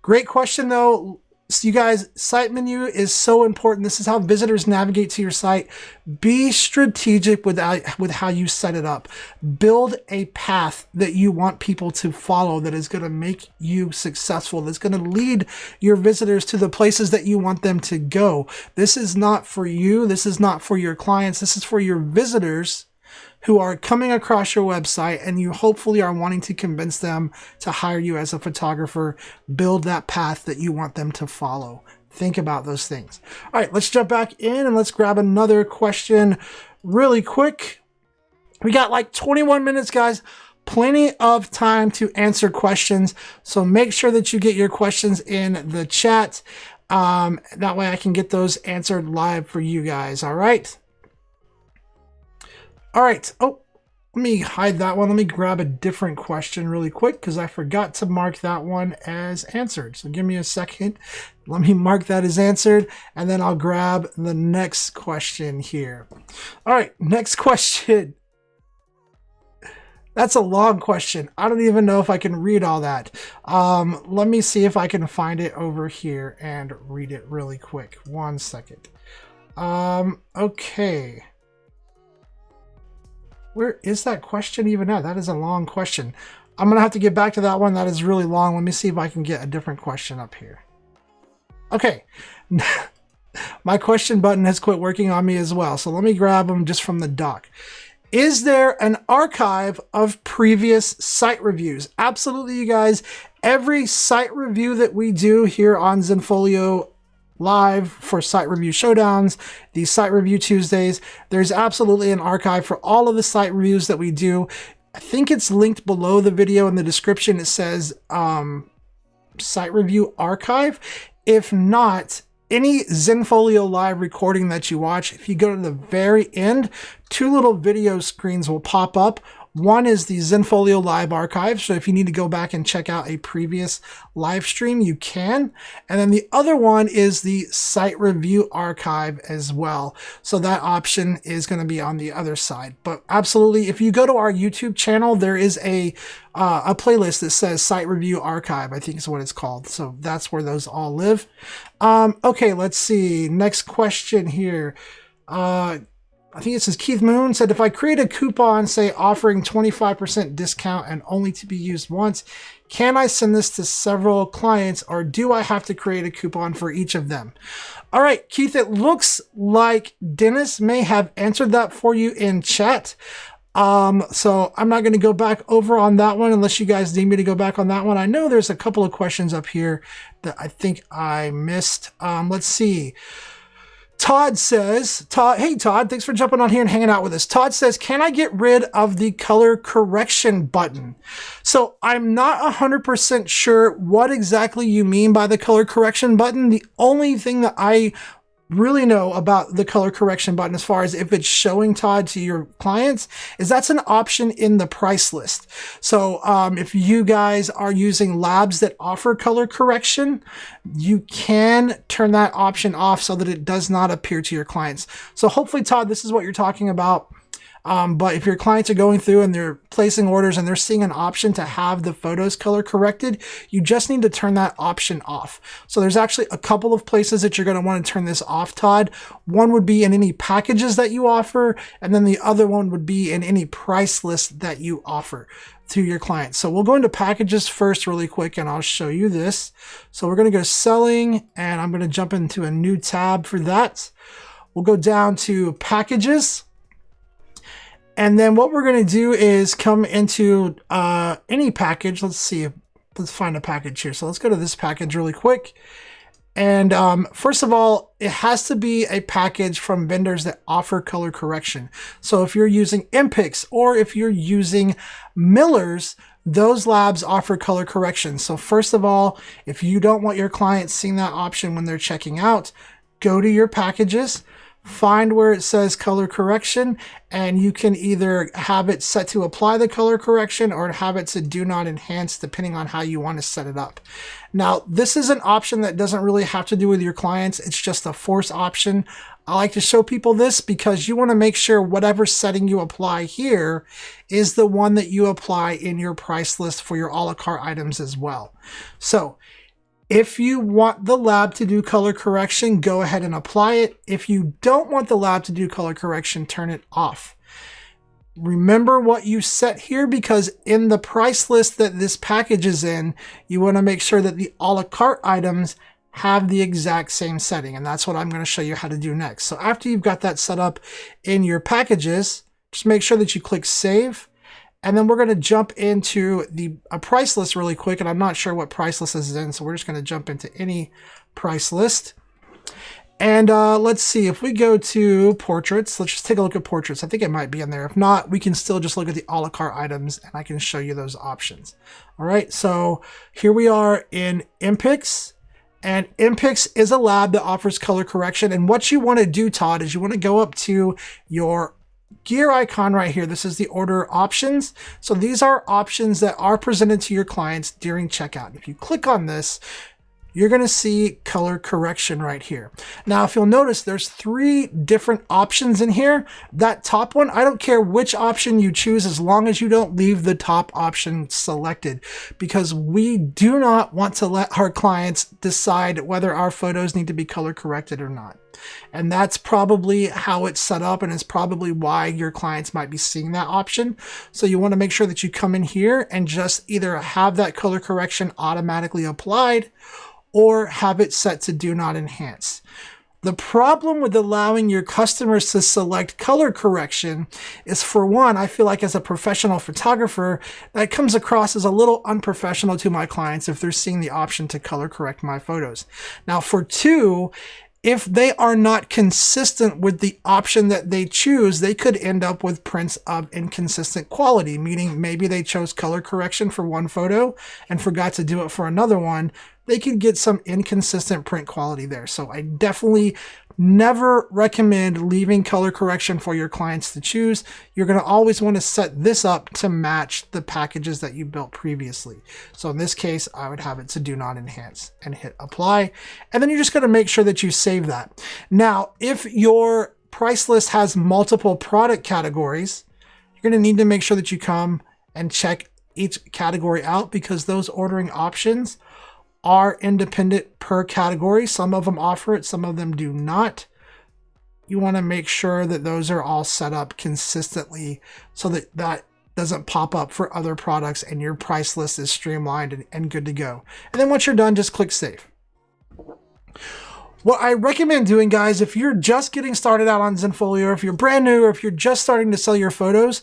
Great question, though. So you guys, site menu is so important. This is how visitors navigate to your site. Be strategic with how you set it up. Build a path that you want people to follow that is going to make you successful, that's going to lead your visitors to the places that you want them to go. This is not for you. This is not for your clients. This is for your visitors who are coming across your website, and you hopefully are wanting to convince them to hire you as a photographer. Build that path that you want them to follow. Think about those things. All right, let's jump back in and let's grab another question really quick. We got like 21 minutes, guys. Plenty of time to answer questions. So make sure that you get your questions in the chat. That way I can get those answered live for you guys. All right. All right. Oh, let me hide that one. Let me grab a different question really quick because I forgot to mark that one as answered. So give me a second. Let me mark that as answered, and then I'll grab the next question here. All right, next question. That's a long question. I don't even know if I can read all that. Let me see if I can find it over here and read it really quick. One second. Okay. Where is that question even at? That is a long question. I'm going to have to get back to that one. That is really long. Let me see if I can get a different question up here. Okay. My question button has quit working on me as well. So let me grab them just from the doc. Is there an archive of previous site reviews? Absolutely, you guys. Every site review that we do here on Zenfolio Live for Site Review Showdowns, these Site Review Tuesdays, there's absolutely an archive for all of the site reviews that we do. I think it's linked below the video in the description. It says Site Review Archive. If not, any Zenfolio Live recording that you watch, if you go to the very end, two little video screens will pop up. One is the Zenfolio Live archive, so if you need to go back and check out a previous live stream, you can. And then the other one is the site review archive as well. So that option is going to be on the other side. But absolutely, if you go to our YouTube channel, there is a playlist that says site review archive, I think is what it's called. So that's where those all live. Okay, let's see. Next question here. I think it says Keith Moon said, if I create a coupon, say offering 25% discount and only to be used once, can I send this to several clients or do I have to create a coupon for each of them? All right, Keith, it looks like Dennis may have answered that for you in chat. So I'm not going to go back over on that one unless you guys need me to go back on that one. I know there's a couple of questions up here that I think I missed. Let's see. Todd says, hey Todd, thanks for jumping on here and hanging out with us. Todd says, can I get rid of the color correction button? So I'm not 100% sure what exactly you mean by the color correction button. The only thing that I really know about the color correction button as far as if it's showing, Todd, to your clients, is that's an option in the price list. So if you guys are using labs that offer color correction, you can turn that option off so that it does not appear to your clients. So hopefully, Todd, this is what you're talking about. But if your clients are going through and they're placing orders and they're seeing an option to have the photos color corrected, you just need to turn that option off. So there's actually a couple of places that you're going to want to turn this off, Todd. One would be in any packages that you offer, and then the other one would be in any price list that you offer to your clients. So we'll go into packages first really quick, and I'll show you this. So we're going to go selling, and I'm going to jump into a new tab for that. We'll go down to packages. And then what we're going to do is come into any package. Let's see. Let's find a package here. So let's go to this package really quick. And first of all, it has to be a package from vendors that offer color correction. So if you're using MPix or if you're using Miller's, those labs offer color correction. So first of all, if you don't want your clients seeing that option when they're checking out, go to your packages, find where it says color correction, and you can either have it set to apply the color correction or have it to do not enhance, depending on how you want to set it up. Now, this is an option that doesn't really have to do with your clients. It's just a force option. I like to show people this because you want to make sure whatever setting you apply here is the one that you apply in your price list for your a la carte items as well. So if you want the lab to do color correction, go ahead and apply it. If you don't want the lab to do color correction, turn it off. Remember what you set here, because in the price list that this package is in, you want to make sure that the a la carte items have the exact same setting. And that's what I'm going to show you how to do next. So after you've got that set up in your packages, just make sure that you click save. And then we're going to jump into a price list really quick. And I'm not sure what price list this is in, so we're just going to jump into any price list. And let's see, if we go to portraits, let's just take a look at portraits. I think it might be in there. If not, we can still just look at the a la carte items and I can show you those options. All right, so here we are in MPix. And MPix is a lab that offers color correction. And what you want to do, Todd, is you want to go up to your gear icon right here. This is the order options. So these are options that are presented to your clients during checkout. If you click on this, you're going to see color correction right here. Now, if you'll notice, there's 3 different options in here. That top one, I don't care which option you choose as long as you don't leave the top option selected, because we do not want to let our clients decide whether our photos need to be color corrected or not. And that's probably how it's set up, and it's probably why your clients might be seeing that option. So you want to make sure that you come in here and just either have that color correction automatically applied, or have it set to do not enhance. The problem with allowing your customers to select color correction is, for one, I feel like as a professional photographer, that comes across as a little unprofessional to my clients if they're seeing the option to color correct my photos. Now, for two, if they are not consistent with the option that they choose, they could end up with prints of inconsistent quality, meaning maybe they chose color correction for one photo and forgot to do it for another one. They could get some inconsistent print quality there. So I definitely never recommend leaving color correction for your clients to choose. You're going to always want to set this up to match the packages that you built previously. So in this case, I would have it to do not enhance and hit apply. And then you're just going to make sure that you save that. Now, if your price list has multiple product categories, you're going to need to make sure that you come and check each category out, because those ordering options are independent per category. Some of them offer it, some of them do not. You want to make sure that those are all set up consistently so that that doesn't pop up for other products and your price list is streamlined and good to go. And then once you're done, just click save. What I recommend doing, guys, if you're just getting started out on Zenfolio, or if you're brand new, or if you're just starting to sell your photos,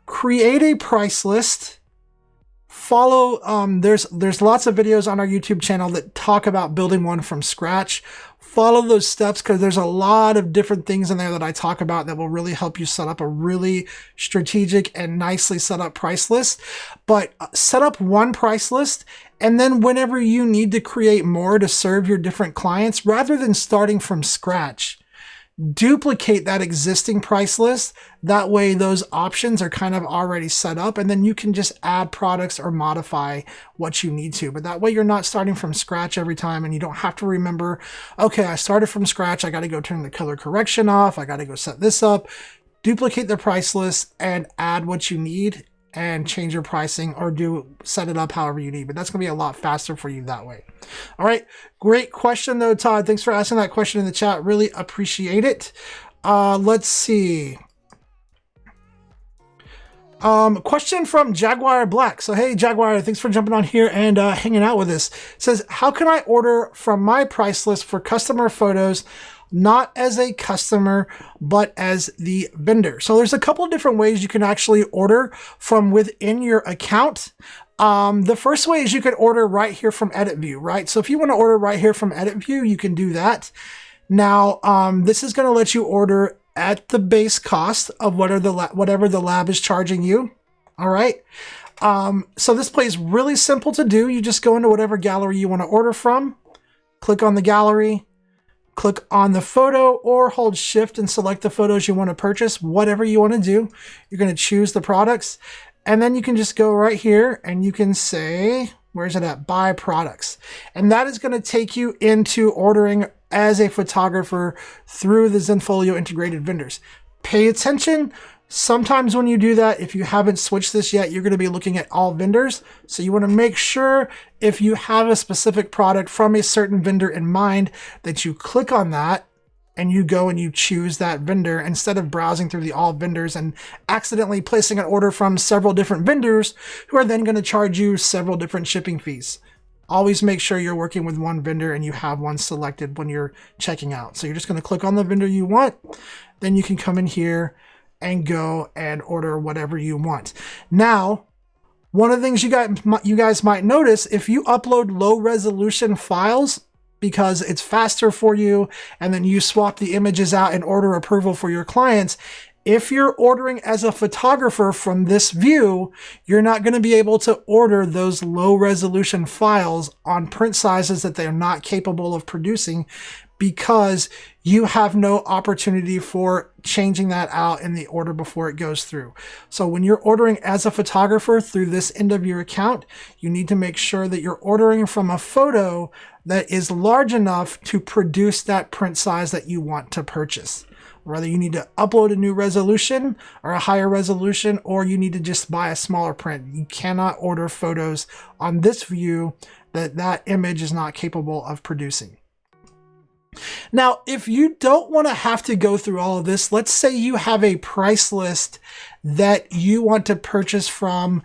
create a price list. Follow, there's lots of videos on our YouTube channel that talk about building one from scratch. Follow those steps, because there's a lot of different things in there that I talk about that will really help you set up a really strategic and nicely set up price list. But set up one price list, and then whenever you need to create more to serve your different clients, rather than starting from scratch, duplicate that existing price list. That way those options are kind of already set up, and then you can just add products or modify what you need to. But that way you're not starting from scratch every time, and you don't have to remember, okay, I started from scratch, I got to go turn the color correction off, I got to go set this up. Duplicate the price list and add what you need and change your pricing, or set it up however you need. But that's going to be a lot faster for you that way. All right. Great question though, Todd. Thanks for asking that question in the chat. Really appreciate it. Let's see. Question from Jaguar Black. So, hey, Jaguar, thanks for jumping on here and hanging out with us. It says, how can I order from my price list for customer photos, not as a customer, but as the vendor? So there's a couple of different ways you can actually order from within your account. The first way is you can order right here from Edit View, right? So if you want to order right here from Edit View, you can do that. Now, this is going to let you order at the base cost of whatever the lab is charging you. All right. So this play is really simple to do. You just go into whatever gallery you want to order from, click on the gallery, click on the photo, or hold shift and select the photos you want to purchase, whatever you want to do. You're going to choose the products, and then you can just go right here and you can say, where's it at? Buy products. And that is going to take you into ordering as a photographer through the Zenfolio integrated vendors. Pay attention. Sometimes when you do that, if you haven't switched this yet, you're going to be looking at all vendors. So you want to make sure, if you have a specific product from a certain vendor in mind, that you click on that and you go and you choose that vendor, instead of browsing through the all vendors and accidentally placing an order from several different vendors who are then going to charge you several different shipping fees. Always make sure you're working with one vendor and you have one selected when you're checking out. So you're just going to click on the vendor you want. Then you can come in here and go and order whatever you want. Now, one of the things you guys might notice, if you upload low resolution files because it's faster for you, and then you swap the images out and order approval for your clients, if you're ordering as a photographer from this view, you're not going to be able to order those low resolution files on print sizes that they're not capable of producing, because you have no opportunity for changing that out in the order before it goes through. So when you're ordering as a photographer through this end of your account, you need to make sure that you're ordering from a photo that is large enough to produce that print size that you want to purchase. Whether you need to upload a new resolution or a higher resolution, or you need to just buy a smaller print. You cannot order photos on this view that image is not capable of producing. Now, if you don't want to have to go through all of this, let's say you have a price list that you want to purchase from.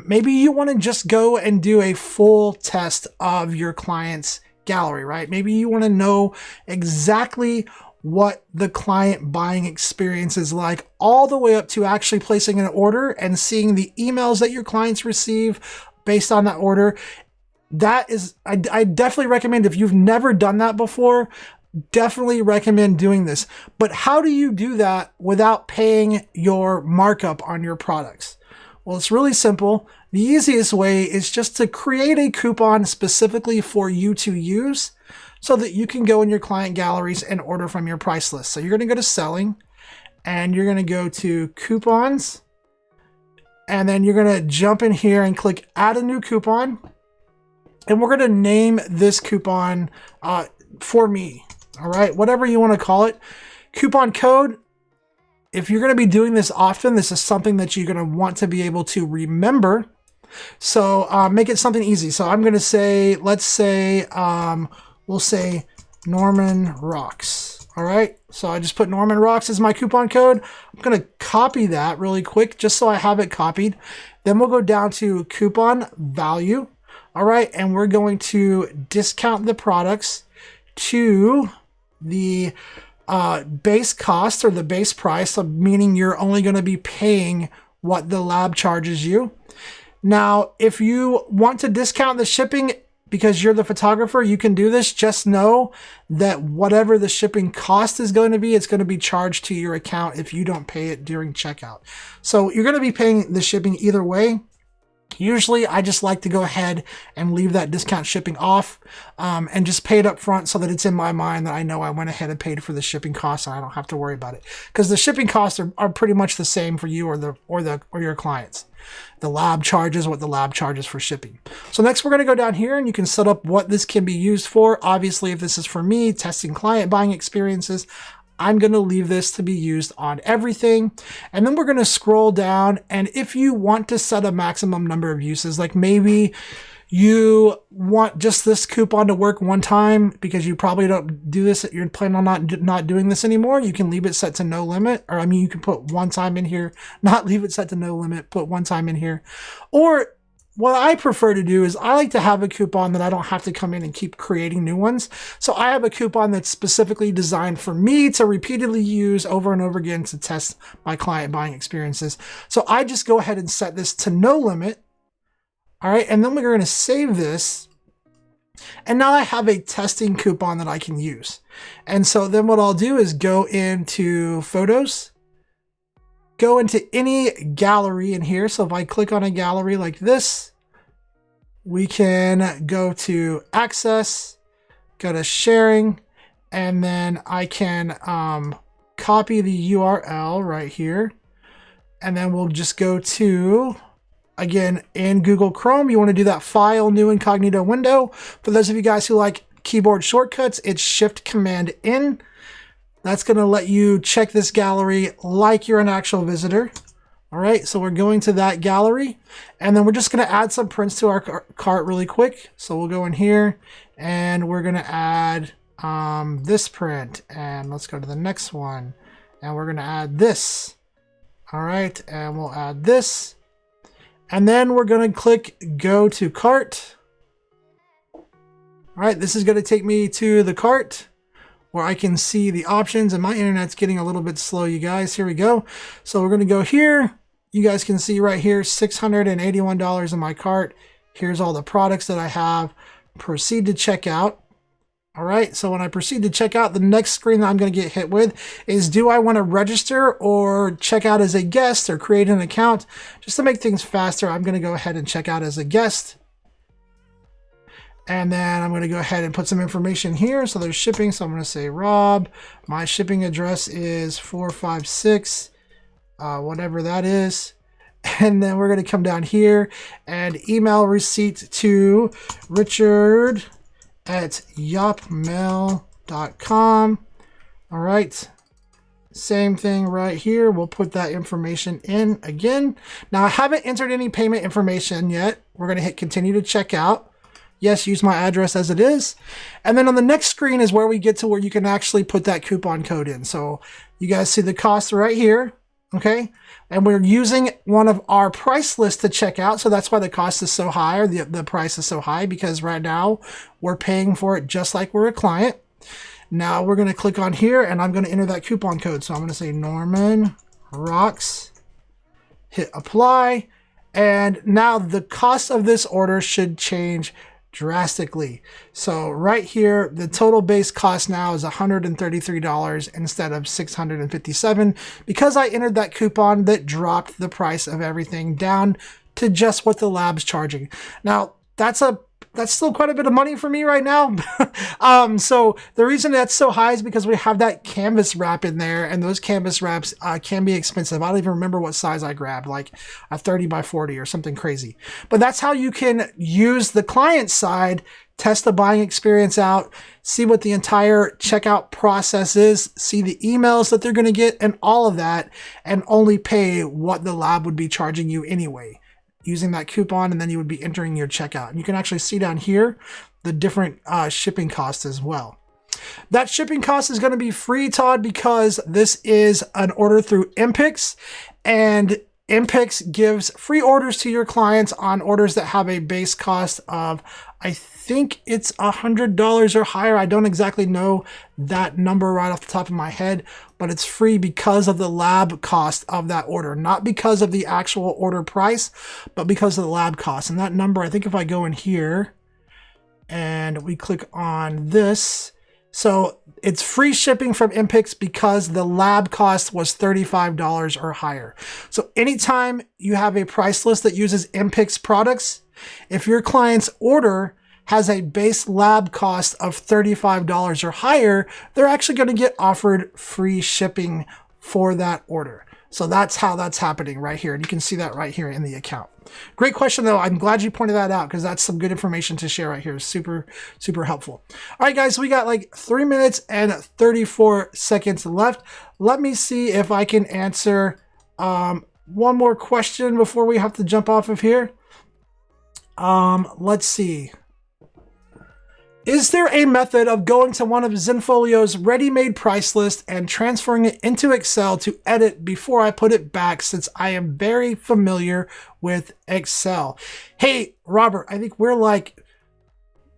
Maybe you want to just go and do a full test of your client's gallery, right? Maybe you want to know exactly what the client buying experience is like, all the way up to actually placing an order and seeing the emails that your clients receive based on that order. That is, I definitely recommend, if you've never done that before, definitely recommend doing this. But how do you do that without paying your markup on your products? Well, it's really simple. The easiest way is just to create a coupon specifically for you to use so that you can go in your client galleries and order from your price list. So you're going to go to selling and you're going to go to coupons, and then you're going to jump in here and click add a new coupon. And we're going to name this coupon for me. All right, whatever you want to call it. Coupon code. If you're going to be doing this often, this is something that you're going to want to be able to remember. So make it something easy. So I'm going to say, let's say, we'll say Norman Rocks. All right. So I just put Norman Rocks as my coupon code. I'm going to copy that really quick just so I have it copied. Then we'll go down to coupon value. All right. And we're going to discount the products to the base cost or the base price, so meaning you're only going to be paying what the lab charges you. Now, if you want to discount the shipping because you're the photographer, you can do this. Just know that whatever the shipping cost is going to be, it's going to be charged to your account if you don't pay it during checkout. So you're going to be paying the shipping either way. Usually I just like to go ahead and leave that discount shipping off and just pay it up front so that it's in my mind that I know I went ahead and paid for the shipping costs and I don't have to worry about it. Because the shipping costs are pretty much the same for you or your clients. The lab charges what the lab charges for shipping. So next we're going to go down here and you can set up what this can be used for. Obviously, if this is for me, testing client buying experiences, I'm going to leave this to be used on everything. And then we're going to scroll down. And if you want to set a maximum number of uses, like maybe you want just this coupon to work one time because you probably don't do this, you're planning on not doing this anymore, you can leave it set to no limit. Or I mean, you can put one time in here, not leave it set to no limit, put one time in here. Or what I prefer to do is I like to have a coupon that I don't have to come in and keep creating new ones. So I have a coupon that's specifically designed for me to repeatedly use over and over again to test my client buying experiences. So I just go ahead and set this to no limit. All right. And then we're going to save this. And now I have a testing coupon that I can use. And so then what I'll do is go into photos, go into any gallery in here. So if I click on a gallery like this, we can go to access, go to sharing, and then I can copy the URL right here. And then we'll just go to, again, in Google Chrome, you want to do that file, new incognito window. For those of you guys who like keyboard shortcuts, it's Shift Command N. That's going to let you check this gallery like you're an actual visitor. All right, so we're going to that gallery, and then we're just going to add some prints to our cart really quick. So we'll go in here, and we're going to add this print, and let's go to the next one, and we're going to add this. All right, and we'll add this, and then we're going to click Go to Cart. All right, this is going to take me to the cart where I can see the options, and my internet's getting a little bit slow, you guys. Here we go. So we're going to go here. You guys can see right here, $681 in my cart. Here's all the products that I have. Proceed to checkout. All right, so when I proceed to check out, the next screen that I'm going to get hit with is, do I want to register or check out as a guest or create an account? Just to make things faster, I'm going to go ahead and check out as a guest. And then I'm going to go ahead and put some information here. So there's shipping. So I'm going to say Rob. My shipping address is 456, whatever that is. And then we're going to come down here and email receipt to richard@yopmail.com. All right. Same thing right here. We'll put that information in again. Now I haven't entered any payment information yet. We're going to hit continue to check out. Yes, use my address as it is. And then on the next screen is where we get to where you can actually put that coupon code in. So you guys see the cost right here. Okay, and we're using one of our price lists to check out, so that's why the cost is so high, or the price is so high, because right now we're paying for it just like we're a client. Now we're going to click on here, and I'm going to enter that coupon code. So I'm going to say Norman Rocks, hit apply, and now the cost of this order should change drastically. So right here, the total base cost now is $133 instead of $657, because I entered that coupon that dropped the price of everything down to just what the lab's charging. Now that's still quite a bit of money for me right now. So the reason that's so high is because we have that canvas wrap in there, and those canvas wraps can be expensive. I don't even remember what size I grabbed, like a 30 by 40 or something crazy. But that's how you can use the client side, test the buying experience out, see what the entire checkout process is, see the emails that they're going to get, and all of that, and only pay what the lab would be charging you anyway, using that coupon, and then you would be entering your checkout. And you can actually see down here the different shipping costs as well. That shipping cost is going to be free, Todd, because this is an order through Impix, and Impix gives free orders to your clients on orders that have a base cost of, I think it's $100 or higher. I don't exactly know that number right off the top of my head, but it's free because of the lab cost of that order, not because of the actual order price, but because of the lab cost. And that number, I think if I go in here and we click on this, so it's free shipping from Impix because the lab cost was $35 or higher. So anytime you have a price list that uses Impix products, if your client's order has a base lab cost of $35 or higher, they're actually going to get offered free shipping for that order. So that's how that's happening right here. And you can see that right here in the account. Great question, though. I'm glad you pointed that out, because that's some good information to share right here. Super, super helpful. All right, guys, we got like 3 minutes and 34 seconds left. Let me see if I can answer one more question before we have to jump off of here. Let's see. Is there a method of going to one of Zenfolio's ready-made price lists and transferring it into Excel to edit before I put it back, since I am very familiar with Excel? Hey, Robert, I think we're like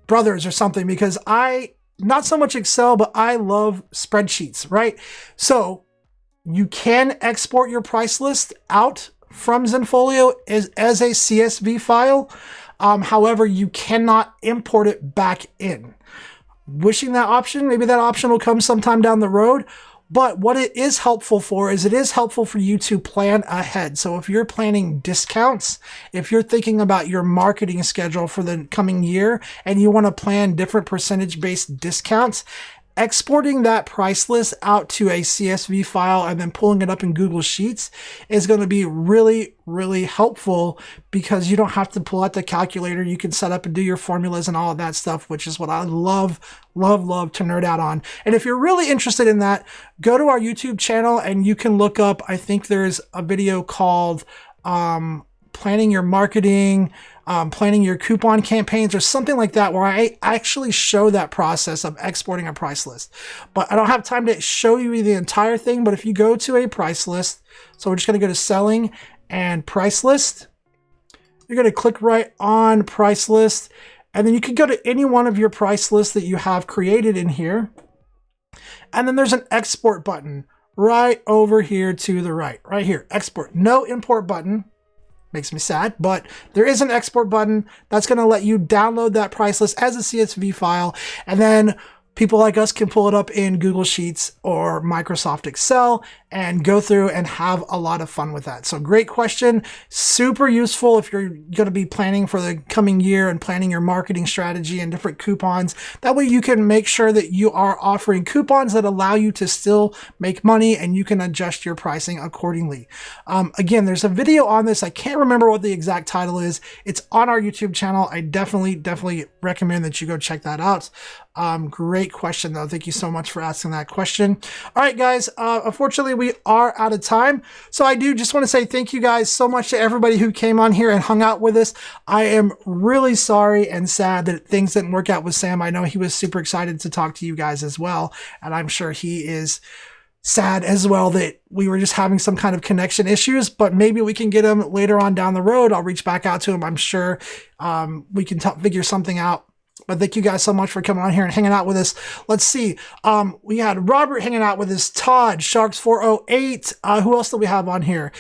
brothers or something, because not so much Excel, but I love spreadsheets, right? So you can export your price list out from Zenfolio as a CSV file. However, you cannot import it back in. Wishing that option, maybe that option will come sometime down the road. But what it is helpful for is it is helpful for you to plan ahead. So if you're planning discounts, if you're thinking about your marketing schedule for the coming year and you want to plan different percentage-based discounts, exporting that price list out to a CSV file and then pulling it up in Google Sheets is going to be really, really helpful, because you don't have to pull out the calculator. You can set up and do your formulas and all of that stuff, which is what I love to nerd out on. And if you're really interested in that, go to our YouTube channel and you can look up, I think there's a video called planning your marketing, planning your coupon campaigns, or something like that, where I actually show that process of exporting a price list. But I don't have time to show you the entire thing. But if you go to a price list, so we're just going to go to selling and price list, you're going to click right on price list, and then you can go to any one of your price lists that you have created in here. And then there's an export button right over here to the right here, export. No import button. Makes me sad, but there is an export button that's going to let you download that price list as a CSV file, and then people like us can pull it up in Google Sheets or Microsoft Excel and go through and have a lot of fun with that. So great question. Super useful if you're going to be planning for the coming year and planning your marketing strategy and different coupons. That way you can make sure that you are offering coupons that allow you to still make money, and you can adjust your pricing accordingly. Again, there's a video on this. I can't remember what the exact title is. It's on our YouTube channel. I definitely recommend that you go check that out. Great question, though. Thank you so much for asking that question. All right, guys, unfortunately we are out of time. So I do just want to say thank you guys so much to everybody who came on here and hung out with us. I am really sorry and sad that things didn't work out with Sam. I know he was super excited to talk to you guys as well, and I'm sure he is sad as well that we were just having some kind of connection issues, but maybe we can get him later on down the road. I'll reach back out to him. I'm sure we can figure something out. But thank you guys so much for coming on here and hanging out with us. Let's see. We had Robert hanging out with us, Todd, Sharks408. Who else do we have on here?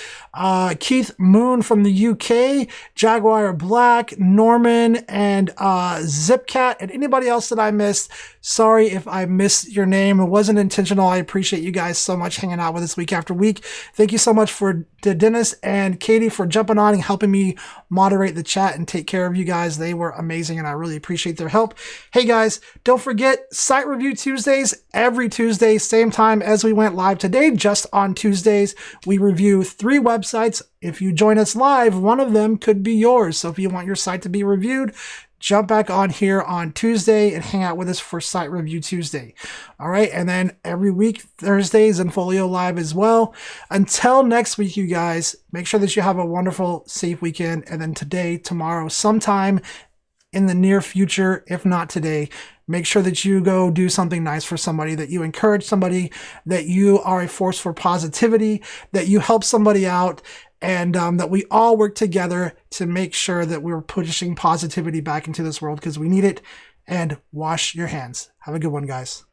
Keith Moon from the UK, Jaguar Black, Norman, and Zipcat, and anybody else that I missed. Sorry if I missed your name. It wasn't intentional. I appreciate you guys so much hanging out with us week after week. Thank you so much for Dennis and Katie for jumping on and helping me moderate the chat and take care of you guys. They were amazing, and I really appreciate their help. Hey guys, don't forget Site Review Tuesdays every Tuesday, same time as we went live today. Just on Tuesdays, we review 3 websites. If you join us live, one of them could be yours. So if you want your site to be reviewed, jump back on here on Tuesday and hang out with us for Site Review Tuesday. All right. And then every week, Thursday, ZenfolioLive as well. Until next week, you guys, make sure that you have a wonderful, safe weekend. And then today, tomorrow, sometime in the near future, if not today, make sure that you go do something nice for somebody, that you encourage somebody, that you are a force for positivity, that you help somebody out, and that we all work together to make sure that we're pushing positivity back into this world because we need it. And wash your hands. Have a good one, guys.